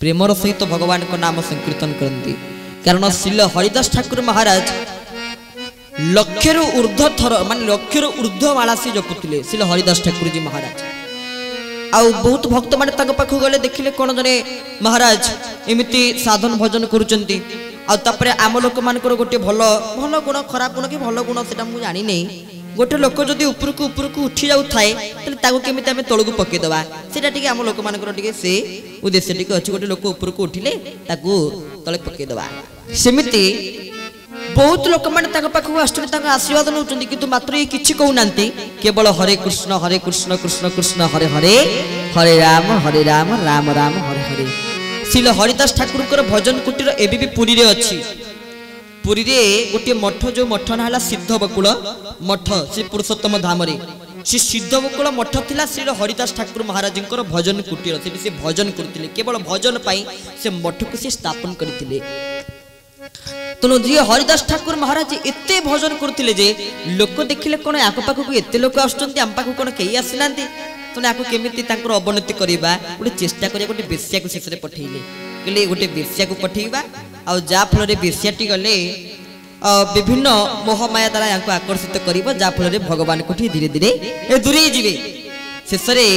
Premiere सहित भगवान को नाम संकीर्तन करती कारण श्रील हरिदास ठाकुर महाराज लक्षर ऊर्ध्व थर मान लक्षर ऊर्ध्व माला से जपुले श्रील हरिदास ठाकुर जी महाराज आउ बहुत भक्त माने ताको पाखु गले देखिले कोन जने महाराज एमिति साधन भजन करूचंती आ तापरे आम लोक मानकर गोटे भलो भलो गुण खराब गुण कि भलो गुण सेटा मु जानि नै गोटे लोक जदि ऊपर को उठी जाउ थाए तले ताको केमिति हमें तळगु पके दबा सेटा टिके आम लोक मानकर टिके से उद्देश्य टिके अछि गोटे लोक ऊपर को उठिले ताको तळे पके दबा सेमिति बहुत लोक माने ताको पाखु आश्चर्य ताको आशीर्वाद नउचंती किंतु मात्र ये किछि कहू नांती केवल हरे कृष्ण कृष्ण कृष्ण हरे हरे हरे राम राम राम हरे हरे श्रील हरिदास ठाकुर भजन कुटीर एबी भी पुरी रे अछि पुरी रे गोटे मठ जो मठ ना सिद्ध बकुल मठ श्री पुरुषोत्तम धाम रे से सिद्ध बकुल मठ थिला श्री हरिदास ठाकुर महाराज भजन कुटीर से भजन करथिले केवल भजन पाई से मठ को से स्थापन करथिले तेणु जी हरिदास ठाकुर महाराज एते भजन करथिले जे लोक देखिले कोन आक पाख को एते लोक आछुचंती आम पाख कोन केई आसिनांती तेणु आक केमिति तांकर अवनति करबा गोटे चेष्टा करिया गोटे बेश्या को शेष रे पठेइले कहले गोटे बेश्या को पठेइबा आ जा फल रे बेश्याटी गले विभिन्न मोहमाया द्वारा यांको आकर्षित करिबा जा फल रे भगवान कोठी धीरे धीरे दूरे जिवे शेष रे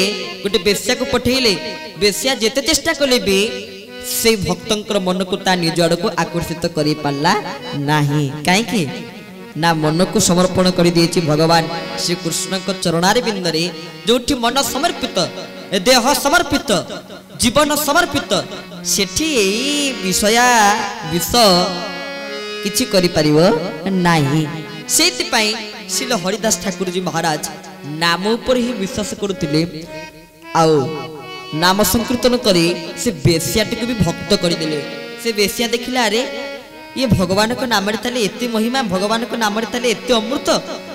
गोटे बेश्या को पठेइले बेश्या जेते चेष्टा कले बे से भक्तंकर मन को ता निज आड़ को आकर्षित करि पाला नाही काहे ना मन को समर्पण कर दिए भगवान श्री कृष्ण को चरणार बिंदरे जोठी मन समर्पित देह समर्पित जीवन समर्पित सेठी विषया विष किछि करि परिवो नाही सेति पई श्री हरिदास ठाकुर जी महाराज नाम ऊपर ही विश्वास करथिले आउ नाम संकीर्तन करे से बेश्याटी को भी भक्त करदेले से बेश्या देखिला अरे ये भगवान को नाम ताले एते महिमा भगवान को नाम ताले एते अमृत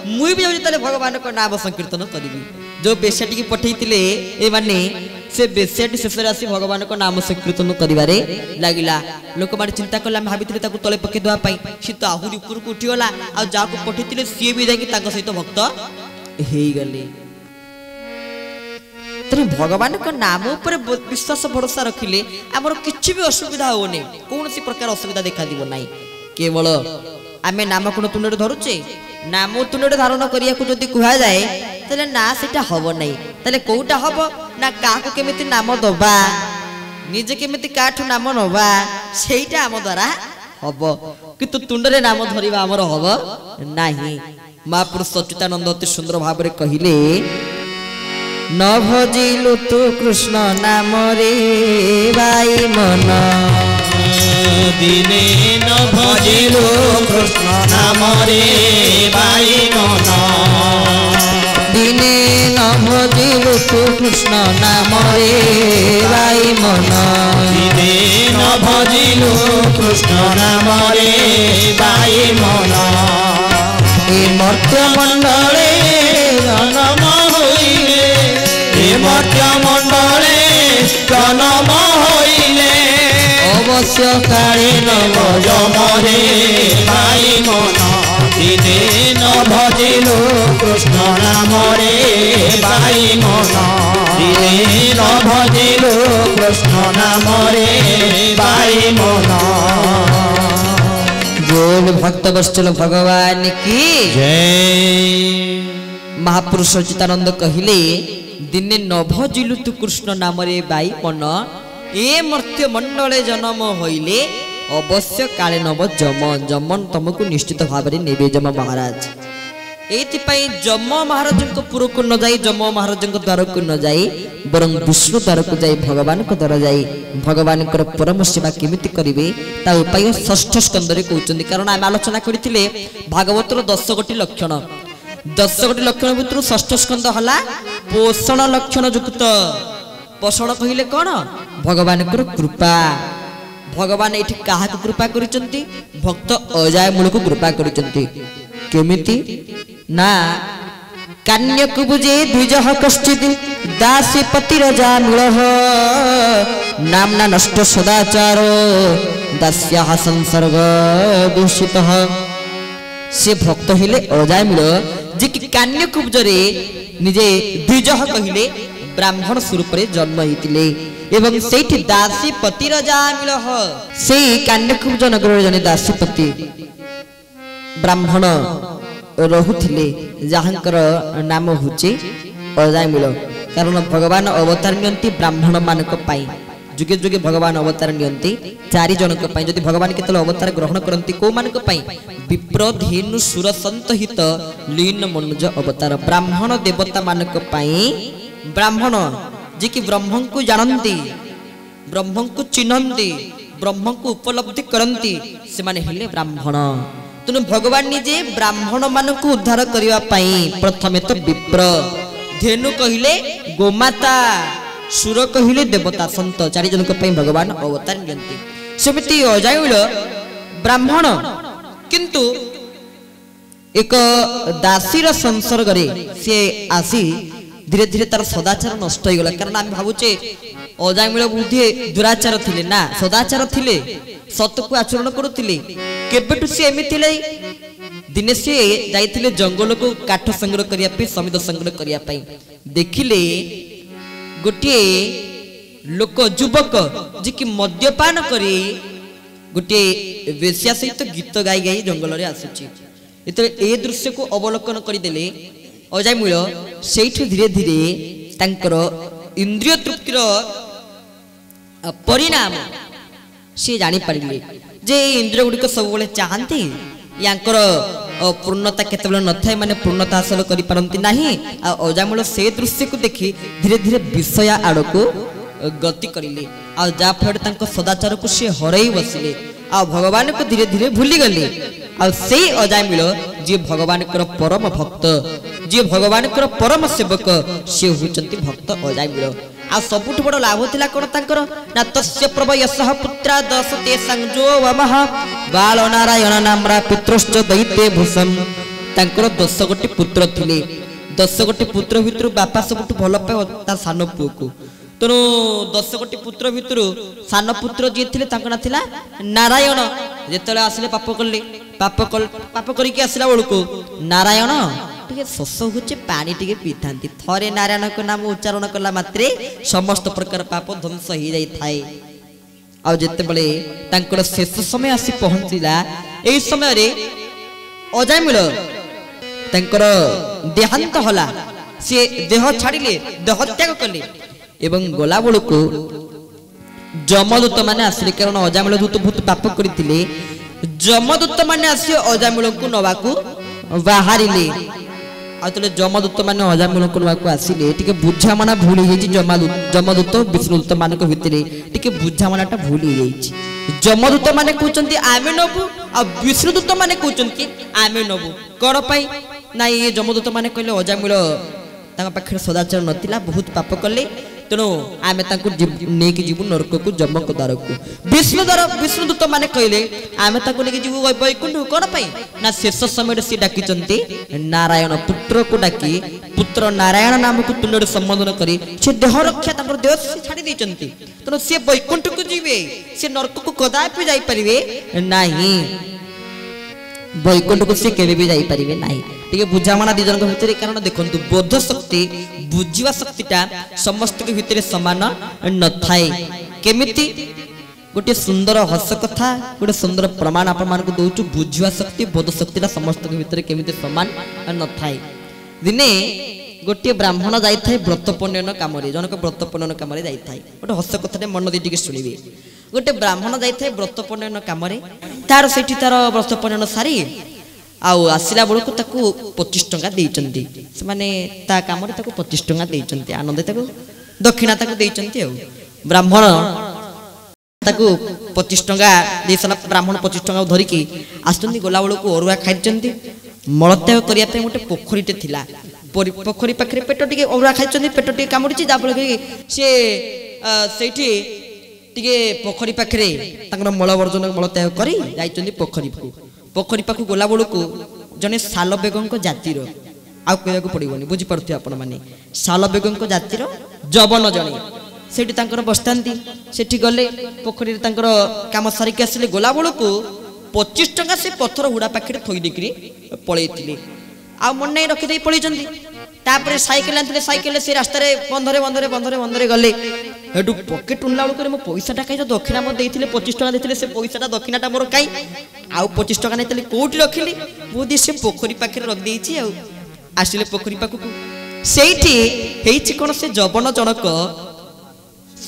मुई भी ताले भगवान को नाम संकीर्तन करिबी जो बेश्याटी की पठेइतिले ए माने से बेश्याटी शेषरे आसी भगवान को नाम संकीर्तन करिवारे लागिला लोक माने चिंता करला भाबितिले ताको तळे पके दवा पई सी तो आहुरी ऊपर को उठिगला आ जाको पठेइतिले सी भी जाकी ताको सहित भक्त हेई गले तेरे भगवान को नाम ऊपर विश्वास भरोसा रखिले आमर किछि भी असुविधा होने कौन सी प्रकार असुविधा देखा दिबो नाही केवल आमे नाम कोन तुंडे धरुचे नाम तुंडे धारण करिया को जदी कुहा जाए तले ना सेटा हबो नाही तले कोउटा हबो ना का को केमिति नाम दबा निजे केमिति काठू नाम नबा सेटा आम द्वारा हबो किंतु तुंडरे नाम धरिबा हमर हबो नाही महापुरुष सच्चिदानंद अति सुंदर भाव रे कहिले न भजिलु तु कृष्ण नाम रे बाई मन दिने न भजिलु कृष्ण नाम रे बाई मन दिने न भजिलु तु कृष्ण नाम रे बाई मन दिने न भजिलु कृष्ण नाम रे बाई मन ए मर्त्य मंडले जन्म होइले ए मर्त्य मंडले जन्म होइले अवश्य काले नव जमरे बाई मन दिने न भजिलु कृष्ण नाम रे बाई मन दिने न भजिलु कृष्ण नाम रे बाई मन बोल भक्त वत्सल भगवान की जय। महापुरुष सच्चिदानंद कहिले दिने न भजिलु तु कृष्ण नाम रे बाई मन ए मर्त्य मंडले जन्म होइले अवश्य काले नव जम जमन तुमको निश्चित भाव रे नेबे जम महाराज एथिपाई जम महाराज को पुर को न जाई जम महाराज को द्वार को न जाई बरं विष्णु द्वार को जाई भगवान को द्वार जाई भगवान को परम सेवा केमिति करिवे ता उपाय षष्ठ स्कंद रे कहउचंदी कारण आम आलोचना करथिले भागवत रो 10 गोटी लक्षण 10 गोटी लक्षण भितर षष्ठ स्कंद हला पोषण लक्षण युक्त पोषण कहिले कोन भगवान को कृपा भगवान एठी काहा को कृपा करिसंती भक्त अजाय मूल को कृपा करिसंती केमिति ना कन्यक बुझे द्विजः कश्चित् दासी पति रजा मूलः नामना नष्ट सदाचारो दास्याः संसर्ग दूषितः से भक्त हेले अजाय मूल जे कि कन्यक बुझरे निजे द्विजः कहिले ब्राह्मण स्वरूप रे जन्म हितिले ଏବଂ ସେଇଠି ଦାସୀପତିର ଜାମିଳ ସେଇ କାଣ୍ଡକୁବ୍ଜ ନଗରରେ ଜଣେ ଦାସୀପତି ବ୍ରାହ୍ମଣ ରହୁଥିଲେ ଯାହାଙ୍କର ନାମ ହେଉଛି ଅଜାମିଳ। କାରଣ ଭଗବାନ ଅବତାର ନିଅନ୍ତି ବ୍ରାହ୍ମଣ ମାନଙ୍କ ପାଇଁ, ଯୁଗେ ଯୁଗେ ଭଗବାନ ଅବତାର ନିଅନ୍ତି 4 ଜଣଙ୍କ ପାଇଁ। ଯଦି ଭଗବାନ କେତେବେଳେ ଅବତାର ଗ୍ରହଣ କରନ୍ତି କୋଉମାନଙ୍କ ପାଇଁ? ବିପ୍ର ଧେନୁ ସୁର ସନ୍ତହିତ ଲୀନ ମନୁଜ ଅବତାର ବ୍ରାହ୍ମଣ ଦେବତା ମାନଙ୍କ ପାଇଁ। ବ୍ରାହ୍ମଣ ଯିଏକି ବ୍ରହ୍ମଙ୍କୁ ଜାଣନ୍ତି, ବ୍ରହ୍ମଙ୍କୁ ଚିହ୍ନନ୍ତି, ବ୍ରହ୍ମଙ୍କୁ ଉପଲବ୍ଧି କରନ୍ତି, ସେମାନେ ହେଲେ ବ୍ରାହ୍ମଣ। ତେଣୁ ଭଗବାନ ନିଜେ ବ୍ରାହ୍ମଣ ମାନଙ୍କୁ ଉଦ୍ଧାର କରିବା ପାଇଁ ପ୍ରଥମେ ତ ବିପ୍ର, ଧେନୁ କହିଲେ ଗୋମାତା, ସୁର କହିଲେ ଦେବତା ସନ୍ତ, 4 ଜଣଙ୍କ ପାଇଁ ଭଗବାନ ଅବତାର ନିଅନ୍ତି। ସେମିତି ଅଜାମିଳ ବ୍ରାହ୍ମଣ, କିନ୍ତୁ ଏକ ଦାସୀର ସଂସର୍ଗରେ ସେ ଆସି ଧୀରେ ଧୀରେ ତାର ସଦାଚାର ନଷ୍ଟ ହେଇଗଲା। କାରଣ ଆମେ ଭାବୁଛେ ଅଜାମିଳ ବୁଦ୍ଧି ଦୁରାଚାର ଥିଲେ, ନା ସଦାଚାର ଥିଲେ, ସତକୁ ଆଚରଣ କରୁଥିଲେ। କେବେଠୁ ସେ ଏମିତି ଥିଲେ? ଦିନେ ସେ ଯାଇଥିଲେ ଜଙ୍ଗଲକୁ କାଠ ସଂଗ୍ରହ କରିବା ପାଇଁ, ସମିଧ ସଂଗ୍ରହ କରିବା ପାଇଁ। ଦେଖିଲେ ଗୋଟିଏ ଲୋକ, ଯୁବକ ଯିଏକି ମଦ୍ୟପାନ କରି ଗୋଟିଏ ବେଶ୍ୟା ସହିତ ଗୀତ ଗାଇ ଗାଇ ଜଙ୍ଗଲରେ ଆସୁଛି। ଯେତେବେଳେ ଏ ଦୃଶ୍ୟକୁ ଅବଲୋକନ କରିଦେଲେ ଅଜାମିଳ, ସେଇଠୁ ଧୀରେ ଧୀରେ ତାଙ୍କର ଇନ୍ଦ୍ରିୟ ତୃପ୍ତିର ପରିଣାମ ସେ ଜାଣିପାରିଲେ ଯେ এই ଇନ୍ଦ୍ରିୟ ଗୁଡ଼ିକ ସବୁବେଳେ ଚାହାନ୍ତି, ୟାଙ୍କର ପୂର୍ଣ୍ଣତା କେତେବେଳେ ନଥାଏ, ମାନେ ପୂର୍ଣ୍ଣତା ହାସଲ କରିପାରନ୍ତି ନାହିଁ। ଆଉ ଅଜାମିଳ ସେ ଦୃଶ୍ୟକୁ ଦେଖି ଧୀରେ ଧୀରେ ବିଷୟ ଆଡ଼କୁ ଗତି କରିଲେ, ଆଉ ଯାହା ଫଳରେ ତାଙ୍କ ସଦାଚାରକୁ ସେ ହରାଇ ବସିଲେ, ଆଉ ଭଗବାନଙ୍କୁ ଧୀରେ ଧୀରେ ଭୁଲିଗଲେ। ଆଉ ସେଇ ଅଜାମିଳ ଯିଏ ଭଗବାନଙ୍କର ପରମ ଭକ୍ତ, ଯିଏ ଭଗବାନଙ୍କର ପରମ ସେବକ, ସେ ହେଉଛନ୍ତି ଭକ୍ତ ଅଜାମିଳ। ଆଉ ସବୁଠୁ ବଡ଼ ଲାଭ ଥିଲା କ'ଣ ତାଙ୍କର? ନା ତସ୍ୟ ପ୍ରଭ ୟଶଃ ପୁତ୍ରା ଦଶ ତେ ସଂଯୋ वमः ବାଳ ନାରାୟଣ ନାମ୍ରା ପିତୃଶ୍ଚ ଦୈତେ ଭୂଷମ୍। ତାଙ୍କର 10 ଗୋଟି ପୁତ୍ର ଥିଲେ। 10 ଗୋଟି ପୁତ୍ର ଭିତରୁ ବାପା ସବୁଠୁ ଭଲ ପାଏ ତା ସାନ ପୁଅକୁ। ତେଣୁ 10 ଗୋଟି ପୁତ୍ର ଭିତରୁ ସାନ ପୁତ୍ର ଯିଏ ଥିଲେ ତାଙ୍କ ନାଁ ଥିଲା ନାରାୟଣ। ଯେତେବେଳେ ଆସିଲେ ପାପ କରିକି ଆସିଲା ବେଳକୁ ନାରାୟଣ ଟିକେ ଶୋଷ ହଉଛି, ପାଣି ଟିକେ ପିଇଥାନ୍ତି। ଥରେ ନାରାୟଣଙ୍କ ନାମ ଉଚ୍ଚାରଣ କଲା ମାତ୍ରେ ସମସ୍ତ ପ୍ରକାର ପାପ ଧ୍ୱଂସ ହେଇଯାଇଥାଏ। ଆଉ ଯେତେବେଳେ ତାଙ୍କର ଶେଷ ସମୟ ଆସି ପହଞ୍ଚିଲା, ଏହି ସମୟରେ ଅଜାମିଳ ତାଙ୍କର ଦେହାନ୍ତ ହେଲା, ସେ ଦେହ ଛାଡ଼ିଲେ, ଦେହ ତ୍ୟାଗ କଲେ। ଏବଂ ଗଲା ବେଳକୁ ଯମଦୂତ ମାନେ ଆସିଲେ, କାରଣ ଅଜାମିଳ ଦୂତ ବହୁତ ପାପ କରିଥିଲେ। ଯମଦୂତ ମାନେ ଆସି ଅଜାମିଳଙ୍କୁ ନେବାକୁ ବାହାରିଲେ। ଆଉ ଯେତେବେଳେ ଯମଦୂତ ମାନେ ଅଜାମିଳଙ୍କୁ ନେବାକୁ ଆସିଲେ, ଟିକେ ବୁଝାମଣା ଭୁଲ ହେଇଯାଇଛି। ଯମଦୂତ ବିଷ୍ଣୁଦୂତ ମାନଙ୍କ ଭିତରେ ଟିକେ ବୁଝାମଣାଟା ଭୁଲ ହେଇଯାଇଛି। ଯମଦୂତ ମାନେ କହୁଛନ୍ତି ଆମେ ନେବୁ, ଆଉ ବିଷ୍ଣୁଦୂତ ମାନେ କହୁଛନ୍ତି ଆମେ ନେବୁ। କ'ଣ ପାଇଁ? ନା ଏ ଯମଦୂତ ମାନେ କହିଲେ ଅଜାମିଳ ତାଙ୍କ ପାଖରେ ସଦାଚାର ନଥିଲା, ବହୁତ ପାପ କଲେ, ତେଣୁ ଆମେ ତାଙ୍କୁ ନେଇକି ଯିବୁ ନରକକୁ, ଯମଙ୍କ ଦ୍ୱାରକୁ। ବିଷ୍ଣୁଦୂତ ମାନେ କହିଲେ ଆମେ ତାଙ୍କୁ ନେଇକି ଯିବୁ ବୈକୁଣ୍ଠକୁ। କ'ଣ ପାଇଁ? ନା ଶେଷ ସମୟରେ ସେ ଡାକିଛନ୍ତି ନାରାୟଣ, ପୁତ୍ରକୁ ଡାକି ପୁତ୍ର ନାରାୟଣ ନାମକୁ ତୁଣ୍ଡରେ ସମ୍ବୋଧନ କରି ସେ ଦେହ ରକ୍ଷା, ତାଙ୍କର ଦେହ ସେ ଛାଡ଼ି ଦେଇଛନ୍ତି। ତେଣୁ ସେ ବୈକୁଣ୍ଠକୁ ଯିବେ, ସେ ନରକକୁ କଦାପି ଯାଇପାରିବେ ନାହିଁ, ବୈକୁଣ୍ଠକୁ ସେ କେବେ ବି ଯାଇପାରିବେ ନାହିଁ। ଟିକେ ବୁଝାମଣା 2 ଜଣଙ୍କ ଭିତରେ। କାରଣ ଦେଖନ୍ତୁ, ବୋଧ ଶକ୍ତି, ବୁଝିବା ଶକ୍ତିଟା ସମସ୍ତଙ୍କ ଭିତରେ ସମାନ ନଥାଏ। କେମିତି? ଗୋଟିଏ ସୁନ୍ଦର ହସ କଥା, ଗୋଟେ ସୁନ୍ଦର ପ୍ରମାଣ ଆପଣମାନଙ୍କୁ ଦଉଛୁ। ବୁଝିବା ଶକ୍ତି, ବୋଧ ଶକ୍ତିଟା ସମସ୍ତଙ୍କ ଭିତରେ କେମିତି ସମାନ ନଥାଏ। ଦିନେ ଗୋଟିଏ ବ୍ରାହ୍ମଣ ଯାଇଥାଏ ବ୍ରତ ପଣ୍ଡନ କାମରେ, ଜଣକ ବ୍ରତ ପଣ୍ଡନ କାମରେ ଯାଇଥାଏ। ଗୋଟେ ହସ କଥାଟେ ମନ ଦେଇ ଟିକେ ଶୁଣିବେ। ଗୋଟେ ବ୍ରାହ୍ମଣ ଯାଇଥାଏ ବ୍ରତ ପଣ୍ଡନ କାମରେ, ତାର ସେଠି ତାର ବ୍ରତ ପଣ୍ଡନ ସାରି ଆଉ ଆସିଲା ବେଳକୁ ତାକୁ 25 ଟଙ୍କା ଦେଇଛନ୍ତି ସେମାନେ। ତା କାମରେ ତାକୁ 25 ଟଙ୍କା ଦେଇଛନ୍ତି, ଆନନ୍ଦେ ତାକୁ ଦକ୍ଷିଣା ତାକୁ ଦେଇଛନ୍ତି। ଆଉ ବ୍ରାହ୍ମଣ ତାକୁ 25 ଟଙ୍କା ଦେଇ ସାରିଲା, ବ୍ରାହ୍ମଣ 25 ଟଙ୍କା ଧରିକି ଆସୁଛନ୍ତି। ଗଲା ବେଳକୁ ଅରୁଆ ଖାଇଛନ୍ତି। ମଳତ୍ୟାଗ କରିବା ପାଇଁ ଗୋଟେ ପୋଖରୀଟେ ଥିଲା, ପୋଖରୀ ପାଖରେ ପେଟ ଟିକେ ଅରୁଆ ଖାଇଛନ୍ତି, ପେଟ ଟିକେ କାମୁଡ଼ିଛି, ଯାହାଫଳରେ ସେ ସେଇଠି ଟିକେ ପୋଖରୀ ପାଖରେ ତାଙ୍କର ମଳବର୍ଜନ ମଳତ୍ୟାଗ କରି ଯାଇଛନ୍ତି ପୋଖରୀକୁ। ପୋଖରୀ ପାଖକୁ ଗଲା ବେଳକୁ ଜଣେ ଶାଲବେଗଙ୍କ ଜାତିର, ଆଉ କହିବାକୁ ପଡ଼ିବନି, ବୁଝିପାରୁଥିବେ ଆପଣମାନେ, ଶାଲବେଗଙ୍କ ଜାତିର ଯବନ ଜଣେ ସେଠି ତାଙ୍କର ବସିଥାନ୍ତି। ସେଠି ଗଲେ, ପୋଖରୀରେ ତାଙ୍କର କାମ ସାରିକି ଆସିଲେ। ଗଲା ବେଳକୁ 25 ଟଙ୍କା ସେ ପଥର ହୁଡ଼ା ପାଖରେ ଥୋଇ ଦେଇକିରି ପଳେଇଥିଲେ। ଆଉ ମନେ ନାହିଁ, ରଖିଦେଇ ପଳେଇଛନ୍ତି। तापर साइकेल आनते साइकेल से रास्ता बंधरे बंधरे बंधरे बंधरे गले हेटू पकेट उनला बेलू मो पैसाटा कहीं दक्षिणा मत देते 25 टका देते से पैसाटा दक्षिणाटा मोर कहीं आउ 25 टका नहीं कौटी रखिली बोधे से पोखरी पाखे रखी आसिले पोखरी पाखक से कौन से जबन जनक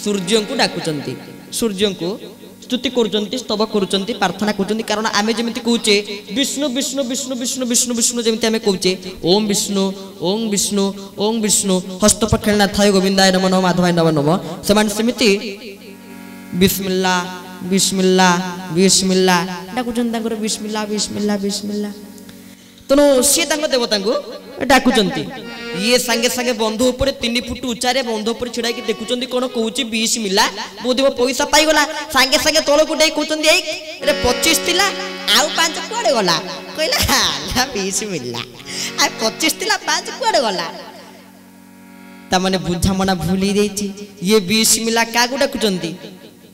सूर्य को डाकुचंती सूर्य को स्तुति करुचंती स्तव करुचंती प्रार्थना करुचंती कारण आमे जेमिति कहूचे विष्णु विष्णु विष्णु विष्णु विष्णु विष्णु जेमिति आमे कहूचे ओम विष्णु ओम विष्णु ओम विष्णु हस्तपक्षनाथाय गोविंदाय नमो नमः माधवाय नमो नमः समान समिति बिस्मिल्लाह बिस्मिल्लाह बिस्मिल्लाह डाकुचंती तांकर बिस्मिल्लाह बिस्मिल्लाह बिस्मिल्लाह तनो सी तांको देवता को डाकुचंती ये संगे संगे बंधु ऊपर 3 फुट उच्चारे बंधु ऊपर छिड़ा की देखुचंती कोन कहूची 20 मिला बोधे पैसा पाई गला संगे संगे तोलो को डे कहउचंती ए रे 25 थिला आउ 5 कोडे गला कहला ला 20 मिला आ 25 थिला 5 कोडे गला ता माने बुझा मना भूली देछि ये 20 मिला का को डाकुचंती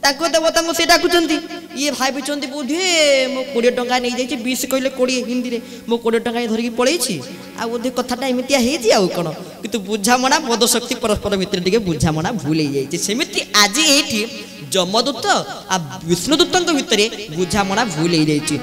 ताको देवता को से डाकुचंती ये भाई चंदी बोधे मो 20 टका नहीं जाई 20 कहले 20 हिंदी रे मो 20 टका धरि की पळेछि आ बोधे कथाटा एमितिया हे जी आ कोन किंतु बुझामणा पद शक्ति परस्पर भितर टिके बुझामणा भूल हे जाई सेमिति आज एठी जमदूत आ विष्णुदूतଙ୍କ ଭିତରେ ବୁଝାମଣା ଭୁଲ ହେଇ ଯାଇଛି।